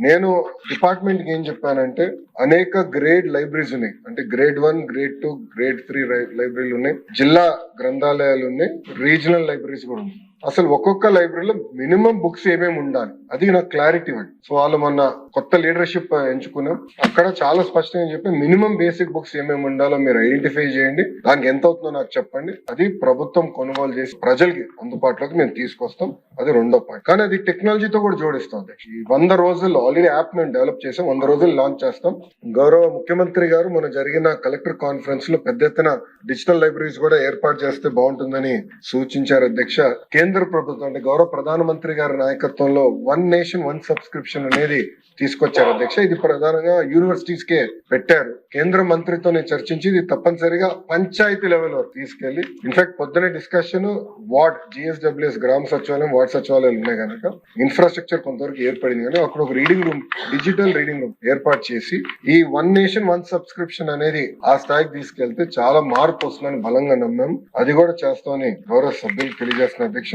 నేను డిపార్ట్మెంట్ కి ఏం చెప్పానంటే అనేక గ్రేడ్ లైబ్రరీస్ ఉన్నాయి. అంటే గ్రేడ్ 1, గ్రేడ్ 2, గ్రేడ్ 3 లైబ్రరీలు ఉన్నాయి, జిల్లా గ్రంథాలయాలు ఉన్నాయి, రీజనల్ లైబ్రరీస్ కూడా ఉన్నాయి. అసలు ఒక్కొక్క లైబ్రరీలో మినిమం బుక్స్ ఏమేమి ఉండాలి అది నాకు క్లారిటీ ఇవ్వండి. సో వాళ్ళు మొన్న కొత్త లీడర్షిప్ ఎంచుకున్నాం, అక్కడ చాలా స్పష్టంగా చెప్పి మినిమం బేసిక్ బుక్స్ ఏమేమి ఉండాలో మీరు ఐడెంటిఫై చేయండి, దానికి ఎంత అవుతుందో నాకు చెప్పండి, అది ప్రభుత్వం కొనుగోలు చేసి ప్రజలకి అందుబాటులోకి మేము తీసుకొస్తాం. అది రెండో పాయింట్. కానీ అది టెక్నాలజీతో కూడా జోడిస్తాం. ఈ 100 రోజుల్లో ఆల్రెడీ యాప్ మేము డెవలప్ చేసాం, 100 రోజులు లాంచ్ చేస్తాం. గౌరవ ముఖ్యమంత్రి గారు మన జరిగిన కలెక్టర్ కాన్ఫరెన్స్ లో పెద్ద ఎత్తున డిజిటల్ లైబ్రరీస్ కూడా ఏర్పాటు చేస్తే బాగుంటుందని సూచించారు అధ్యక్ష. కేంద్ర ప్రభుత్వం అంటే గౌరవ ప్రధానమంత్రి గారి నాయకత్వంలో 1 నేషన్ 1 సబ్స్క్రిప్షన్ అనేది తీసుకొచ్చారు అధ్యక్ష. ఇది ప్రధానంగా యూనివర్సిటీస్ కే పెట్టారు. కేంద్ర మంత్రితో నేను చర్చించి ఇది తప్పనిసరిగా పంచాయతీ లెవెల్ వరకు తీసుకెళ్లి, ఇన్ఫాక్ట్ పొద్దునే డిస్కషన్ వార్డ్ GSWS గ్రామ సచివాలయం, వార్డ్ సచివాలయాలు ఉన్నాయి కనుక ఇన్ఫ్రాస్ట్రక్చర్ కొంతవరకు ఏర్పడింది, కానీ అక్కడ ఒక reading room, digital reading room ఏర్పాటు చేసి ఈ 1 నేషన్ 1 సబ్స్క్రిప్షన్ అనేది ఆ స్థాయికి తీసుకెళ్తే చాలా మార్పు వస్తుందని బలంగా నమ్మాం. అది కూడా చేస్తామని గౌరవ సభ్యులు తెలియజేస్తున్న అధ్యక్ష.